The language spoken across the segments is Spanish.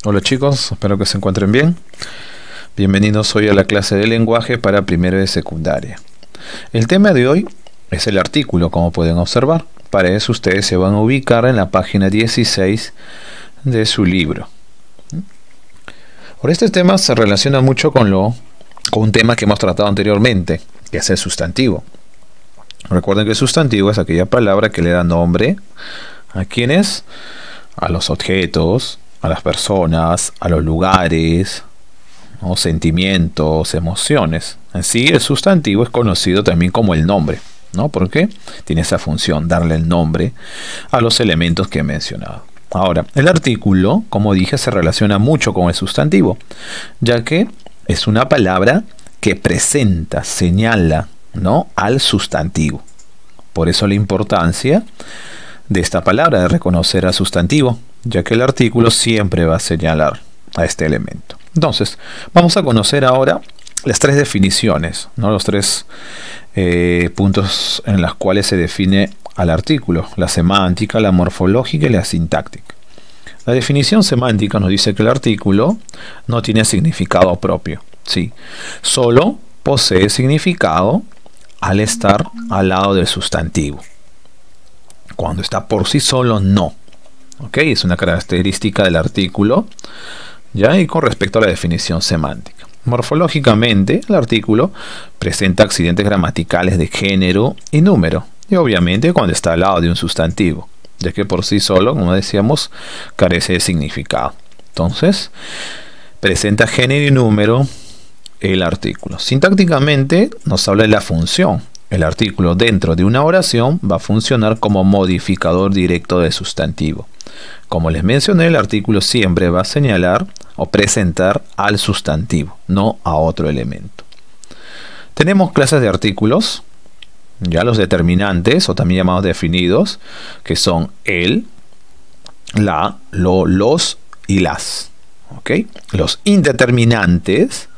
Hola chicos, espero que se encuentren bien. Bienvenidos hoy a la clase de lenguaje para primero de secundaria. El tema de hoy es el artículo, como pueden observar. Para eso ustedes se van a ubicar en la página 16 de su libro. Ahora, este tema se relaciona mucho con un tema que hemos tratado anteriormente, que es el sustantivo. Recuerden que el sustantivo es aquella palabra que le da nombre a quienes, a los objetos, a las personas, a los lugares, ¿no? Sentimientos, emociones. En sí, el sustantivo es conocido también como el nombre, ¿no? Porque tiene esa función, darle el nombre a los elementos que he mencionado. Ahora, el artículo, como dije, se relaciona mucho con el sustantivo, ya que es una palabra que presenta, señala, ¿no?, al sustantivo. Por eso la importancia de esta palabra, de reconocer al sustantivo, ya que el artículo siempre va a señalar a este elemento. Entonces, vamos a conocer ahora las tres definiciones, ¿no? Los tres puntos en los cuales se define al artículo: la semántica, la morfológica y la sintáctica. La definición semántica nos dice que el artículo no tiene significado propio, ¿sí? Solo posee significado al estar al lado del sustantivo. Cuando está por sí solo, no. ¿Ok? Es una característica del artículo, ¿ya? Y con respecto a la definición semántica. Morfológicamente, el artículo presenta accidentes gramaticales de género y número. Y obviamente cuando está al lado de un sustantivo, ya que por sí solo, como decíamos, carece de significado. Entonces, presenta género y número el artículo. Sintácticamente nos habla de la función. El artículo dentro de una oración va a funcionar como modificador directo del sustantivo. Como les mencioné, el artículo siempre va a señalar o presentar al sustantivo, no a otro elemento. Tenemos clases de artículos, ya los determinantes, o también llamados definidos, que son el, la, lo, los y las. ¿Ok? Los indeterminantes: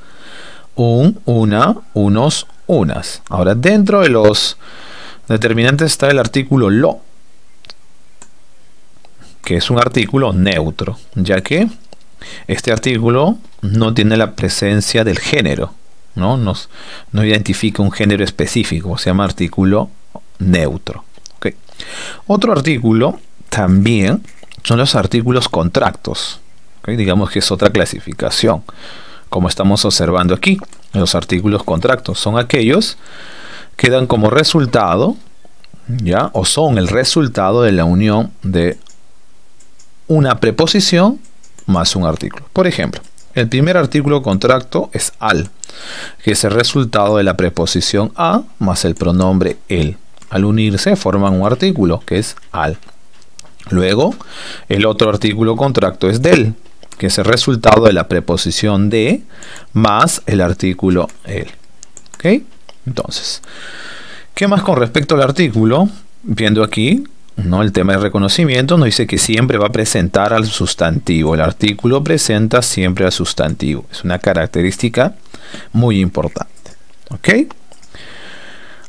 un, una, unos, unas. Ahora, dentro de los determinantes está el artículo lo, que es un artículo neutro, ya que este artículo no tiene la presencia del género, no identifica un género específico, se llama artículo neutro. ¿Okay? Otro artículo también son los artículos contractos. ¿Okay? Digamos que es otra clasificación, como estamos observando aquí. Los artículos contractos son aquellos que dan como resultado, ¿ya?, o son el resultado de la unión de una preposición más un artículo. Por ejemplo, el primer artículo contracto es al, que es el resultado de la preposición a más el pronombre el. Al unirse forman un artículo, que es al. Luego, el otro artículo contracto es del, que es el resultado de la preposición de más el artículo el. ¿Ok? Entonces, ¿qué más con respecto al artículo? Viendo aquí, ¿no?, el tema de reconocimiento nos dice que siempre va a presentar al sustantivo. El artículo presenta siempre al sustantivo. Es una característica muy importante. ¿Ok?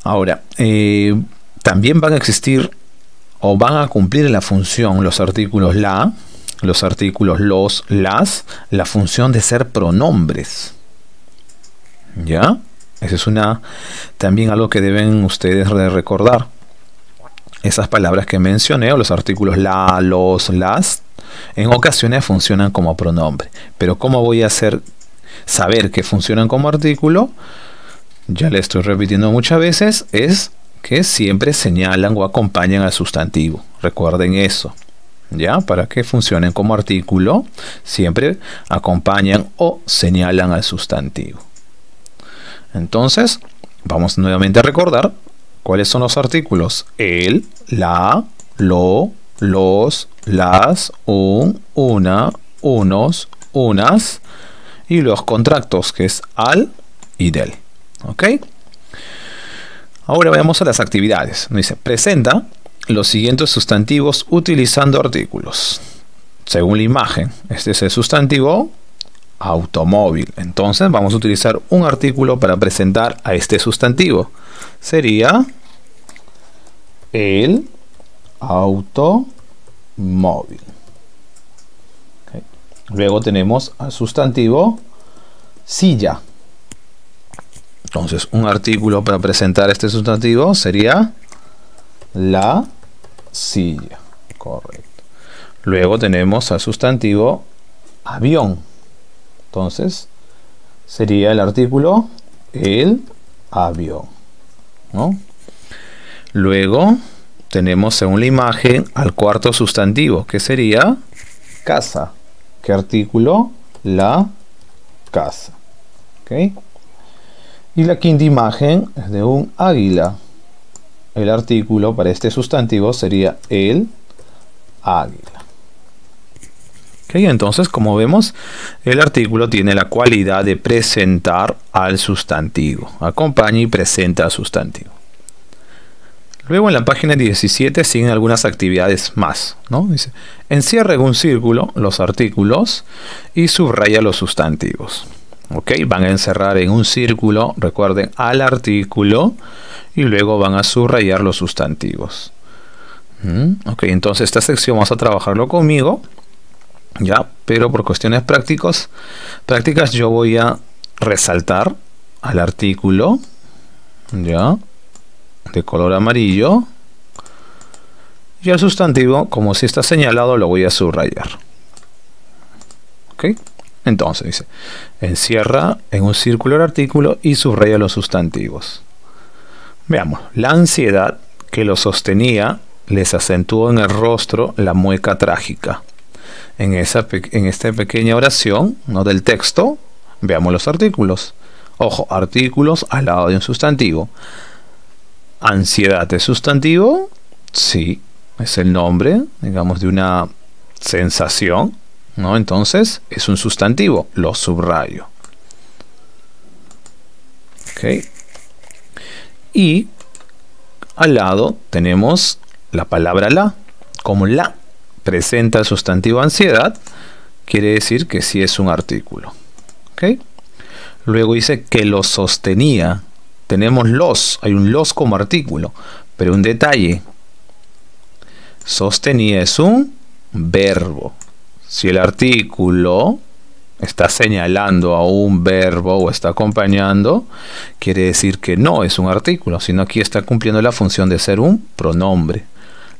Ahora, también van a existir o van a cumplir la función los artículos la, los artículos los, las, la función de ser pronombres. ¿Ya? Eso es también algo que deben ustedes recordar. Esas palabras que mencioné, o los artículos la, los, las, en ocasiones funcionan como pronombre. Pero ¿cómo voy a saber que funcionan como artículo? Ya le estoy repitiendo muchas veces, es que siempre señalan o acompañan al sustantivo. Recuerden eso. ¿Ya? Para que funcionen como artículo, siempre acompañan o señalan al sustantivo. Entonces, vamos nuevamente a recordar cuáles son los artículos: el, la, lo, los, las, un, una, unos, unas, y los contractos, que es al y del. ¿Ok? Ahora vayamos a las actividades. Nos dice: presenta los siguientes sustantivos utilizando artículos. Según la imagen, este es el sustantivo automóvil. Entonces vamos a utilizar un artículo para presentar a este sustantivo. Sería el automóvil. Okay. Luego tenemos al sustantivo silla. Entonces, un artículo para presentar este sustantivo sería la silla. Correcto. Luego tenemos al sustantivo avión. Entonces, sería el artículo el avión, ¿no? Luego tenemos, según la imagen, al cuarto sustantivo, que sería casa. ¿Qué artículo? La casa. ¿Ok? Y la quinta imagen es de un águila. El artículo para este sustantivo sería el águila. ¿Ok? Entonces, como vemos, el artículo tiene la cualidad de presentar al sustantivo. Acompaña y presenta al sustantivo. Luego en la página 17 siguen algunas actividades más, ¿no? Dice, encierra en un círculo los artículos y subraya los sustantivos. ¿Ok? Van a encerrar en un círculo, recuerden, al artículo y luego van a subrayar los sustantivos. Ok, entonces esta sección vamos a trabajarlo conmigo, ya, pero por cuestiones prácticas yo voy a resaltar al artículo, ya, de color amarillo, y al sustantivo, como si está señalado, lo voy a subrayar. ¿Ok? Entonces dice, encierra en un círculo el artículo y subraya los sustantivos. Veamos, la ansiedad que lo sostenía les acentuó en el rostro la mueca trágica. En esta pequeña oración, ¿no?, del texto, veamos los artículos. Ojo, artículos al lado de un sustantivo. Ansiedad es sustantivo, sí, es el nombre, digamos, de una sensación, ¿no? Entonces es un sustantivo, lo subrayo. Ok. Y al lado tenemos la palabra la. Como la presenta el sustantivo ansiedad, quiere decir que sí es un artículo. Ok. Luego dice que lo sostenía. Tenemos los, hay un los como artículo, pero un detalle. Sostenía es un verbo. Si el artículo está señalando a un verbo o está acompañando, quiere decir que no es un artículo, sino aquí está cumpliendo la función de ser un pronombre.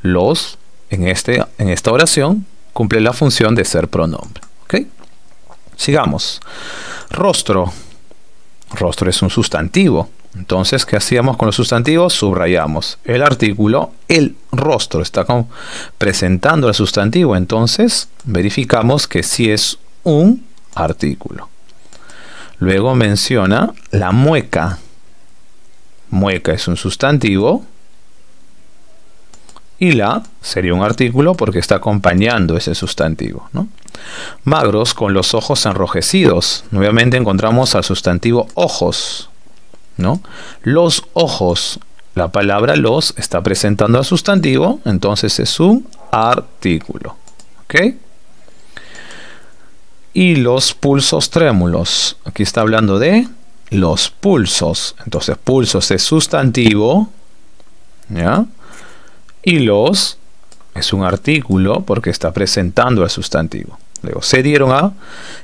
Los, en esta oración, cumple la función de ser pronombre. ¿Ok? Sigamos. Rostro. Rostro es un sustantivo. Entonces, ¿qué hacíamos con los sustantivos? Subrayamos el artículo, el rostro está presentando el sustantivo, entonces verificamos que sí es un artículo. Luego menciona la mueca. Mueca es un sustantivo y la sería un artículo porque está acompañando ese sustantivo, ¿no? Magros con los ojos enrojecidos. Nuevamente encontramos al sustantivo ojos, ¿no? Los ojos, la palabra los está presentando al sustantivo, entonces es un artículo. ¿Ok? Y los pulsos trémulos, aquí está hablando de los pulsos, entonces pulsos es sustantivo, ¿ya? Y los es un artículo porque está presentando al sustantivo. Luego se dieron a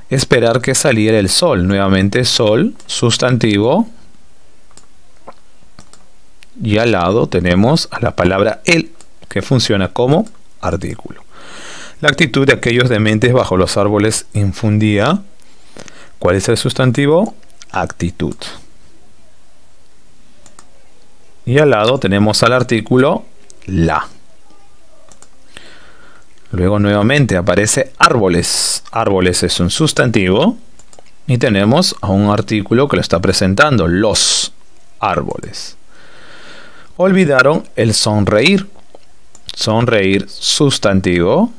esperar que saliera el sol, nuevamente sol, sustantivo. Y al lado tenemos a la palabra el, que funciona como artículo. La actitud de aquellos dementes bajo los árboles infundía. ¿Cuál es el sustantivo? Actitud. Y al lado tenemos al artículo la. Luego nuevamente aparece árboles. Árboles es un sustantivo. Y tenemos a un artículo que lo está presentando, los árboles. Olvidaron el sonreír. Sonreír, sustantivo.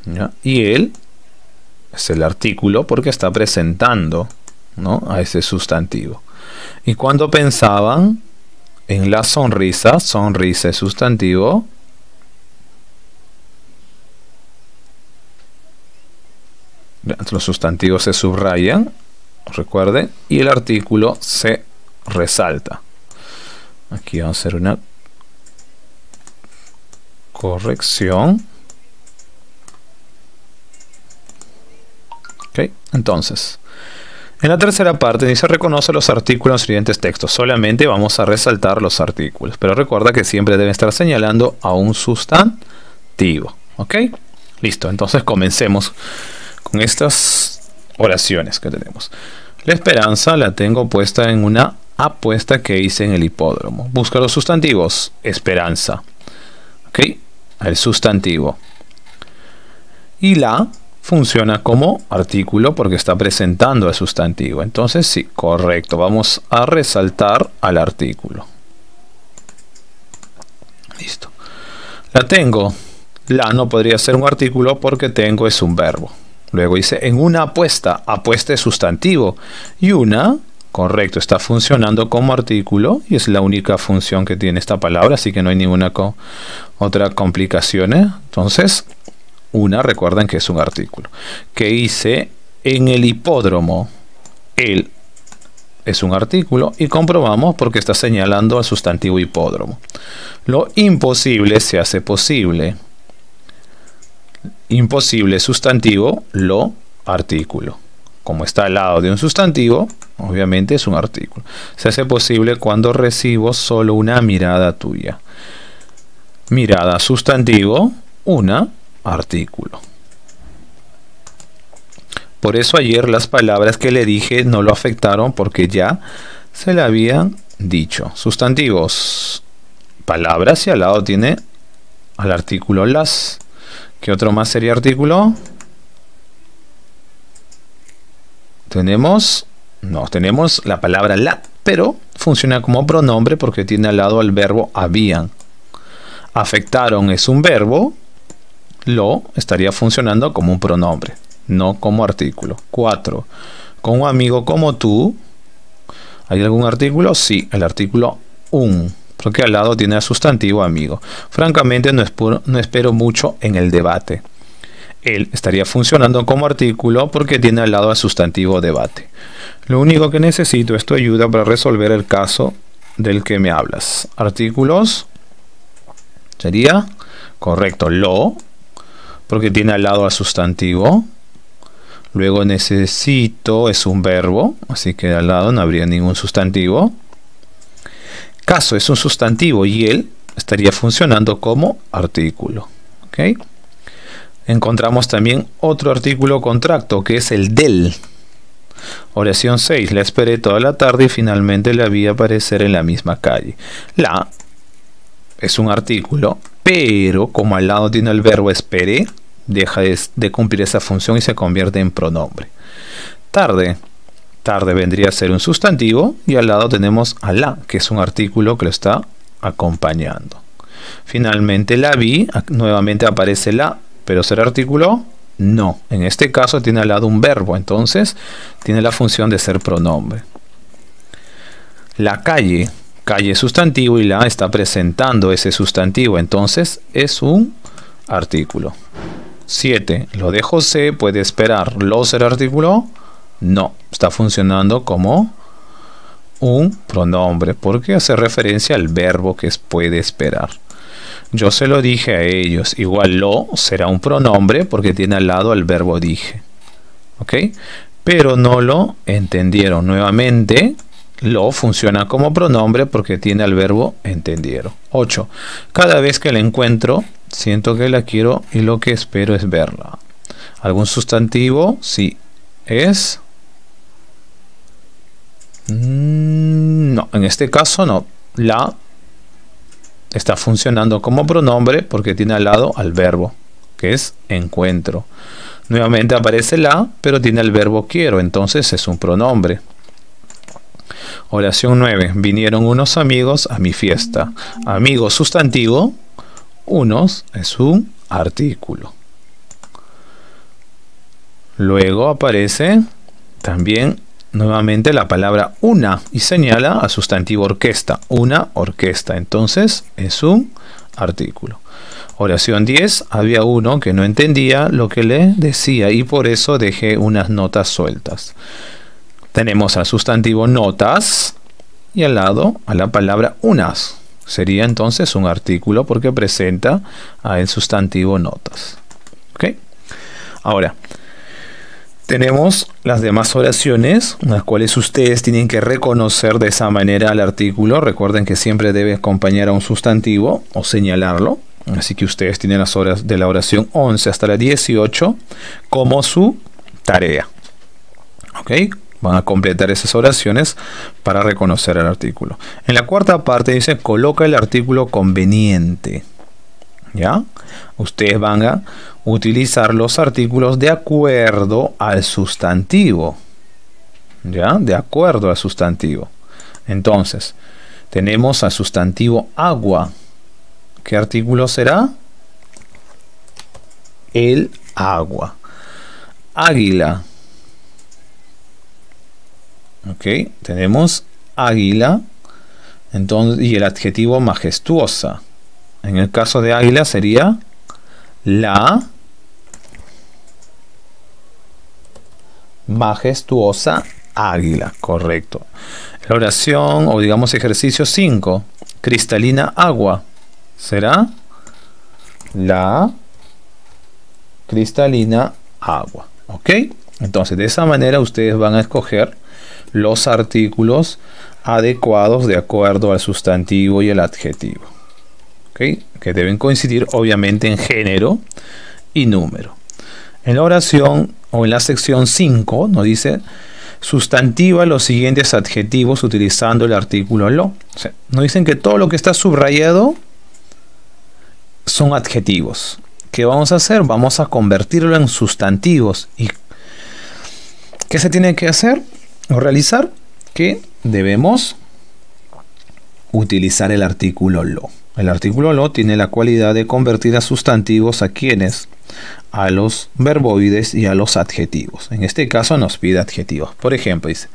¿Ya? Y él es el artículo porque está presentando, ¿no?, a ese sustantivo. Y cuando pensaban en la sonrisa, sonrisa es sustantivo. Los sustantivos se subrayan, recuerden, y el artículo se resalta. Aquí vamos a hacer una corrección. ¿Ok? Entonces, en la tercera parte dice reconoce los artículos en los siguientes textos. Solamente vamos a resaltar los artículos. Pero recuerda que siempre deben estar señalando a un sustantivo. ¿Ok? Listo. Entonces comencemos con estas oraciones que tenemos. La esperanza la tengo puesta en una apuesta que hice en el hipódromo. Busca los sustantivos. Esperanza. ¿Ok? El sustantivo. Y la funciona como artículo porque está presentando al sustantivo. Entonces sí, correcto. Vamos a resaltar al artículo. Listo. La tengo. La no podría ser un artículo porque tengo es un verbo. Luego dice en una apuesta. Apuesta es sustantivo. Y una, correcto, está funcionando como artículo. Y es la única función que tiene esta palabra. Así que no hay ninguna otra complicación. Entonces, una, recuerden que es un artículo. Que hice en el hipódromo. El es un artículo y comprobamos porque está señalando al sustantivo hipódromo. Lo imposible se hace posible. Imposible sustantivo, lo artículo. Como está al lado de un sustantivo, obviamente es un artículo. Se hace posible cuando recibo solo una mirada tuya. Mirada sustantivo, una artículo. Por eso ayer las palabras que le dije no lo afectaron porque ya se le habían dicho. Sustantivos, palabras y al lado tiene al artículo las. ¿Qué otro más sería artículo? Tenemos la palabra la, pero funciona como pronombre porque tiene al lado al verbo habían. Afectaron es un verbo, lo estaría funcionando como un pronombre, no como artículo. 4. Con un amigo como tú, ¿hay algún artículo? Sí, el artículo un, porque al lado tiene el sustantivo amigo. Francamente no espero mucho en el debate. Él estaría funcionando como artículo porque tiene al lado el sustantivo debate. Lo único que necesito es tu ayuda para resolver el caso del que me hablas. Artículos sería correcto lo, porque tiene al lado al sustantivo. Luego necesito es un verbo, así que al lado no habría ningún sustantivo. Caso es un sustantivo y él estaría funcionando como artículo. ¿Ok? Encontramos también otro artículo contracto que es el del. Oración 6. La esperé toda la tarde y finalmente la vi aparecer en la misma calle. La es un artículo, pero como al lado tiene el verbo esperé, deja de cumplir esa función y se convierte en pronombre. Tarde. Tarde vendría a ser un sustantivo y al lado tenemos a la, que es un artículo que lo está acompañando. Finalmente la vi, nuevamente aparece la, pero ¿será artículo? No. En este caso tiene al lado un verbo, entonces tiene la función de ser pronombre. La calle. Calle es sustantivo y la está presentando ese sustantivo, entonces es un artículo. 7. Lo de José puede esperar. ¿Lo será artículo? No. Está funcionando como un pronombre porque hace referencia al verbo que es puede esperar. Yo se lo dije a ellos. Igual lo será un pronombre porque tiene al lado el verbo dije. ¿Ok? Pero no lo entendieron. Nuevamente, lo funciona como pronombre porque tiene al verbo entendieron. 8. Cada vez que la encuentro, siento que la quiero y lo que espero es verla. ¿Algún sustantivo? Sí. ¿Es? No, en este caso no. La está funcionando como pronombre porque tiene al lado al verbo, que es encuentro. Nuevamente aparece la, pero tiene el verbo quiero, entonces es un pronombre. Oración 9. Vinieron unos amigos a mi fiesta. Amigos sustantivo, unos es un artículo. Luego aparece también nuevamente la palabra una y señala al sustantivo orquesta. Una orquesta, entonces es un artículo. Oración 10. Había uno que no entendía lo que le decía y por eso dejé unas notas sueltas. Tenemos al sustantivo notas y al lado a la palabra unas. Sería entonces un artículo porque presenta al sustantivo notas. ¿Ok? Ahora, tenemos las demás oraciones, las cuales ustedes tienen que reconocer de esa manera al artículo. Recuerden que siempre debe acompañar a un sustantivo o señalarlo. Así que ustedes tienen las horas de la oración 11 hasta la 18 como su tarea. ¿Ok? Van a completar esas oraciones para reconocer el artículo. En la cuarta parte dice, coloca el artículo conveniente. ¿Ya? Ustedes van a utilizar los artículos de acuerdo al sustantivo. ¿Ya? De acuerdo al sustantivo. Entonces, tenemos al sustantivo agua. ¿Qué artículo será? El agua. Águila. Ok, tenemos águila. Entonces, y el adjetivo majestuosa. En el caso de águila sería la majestuosa águila. Correcto. La oración o digamos ejercicio 5. Cristalina agua. Será la cristalina agua. ¿Ok? Entonces, de esa manera ustedes van a escoger los artículos adecuados de acuerdo al sustantivo y el adjetivo. ¿Ok? Que deben coincidir obviamente en género y número. En la oración o en la sección 5 nos dice sustantiva los siguientes adjetivos utilizando el artículo lo. O sea, nos dicen que todo lo que está subrayado son adjetivos. ¿Qué vamos a hacer? Vamos a convertirlo en sustantivos. ¿Y qué se tiene que hacer o realizar? Que debemos utilizar el artículo lo. El artículo lo tiene la cualidad de convertir a sustantivos a quienes, a los verboides y a los adjetivos. En este caso nos pide adjetivos. Por ejemplo, dice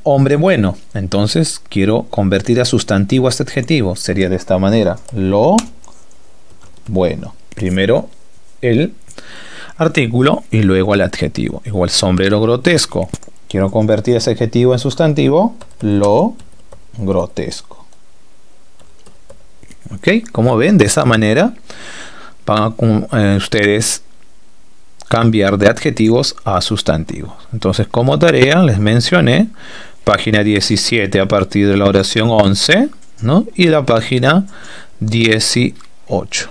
hombre bueno. Entonces quiero convertir a sustantivo a este adjetivo. Sería de esta manera. Lo bueno. Primero el artículo y luego el adjetivo. Igual sombrero grotesco. Quiero convertir ese adjetivo en sustantivo. Lo grotesco. ¿Ok? Como ven, de esa manera van a ustedes cambiar de adjetivos a sustantivos. Entonces, como tarea les mencioné página 17 a partir de la oración 11, ¿no? Y la página 18.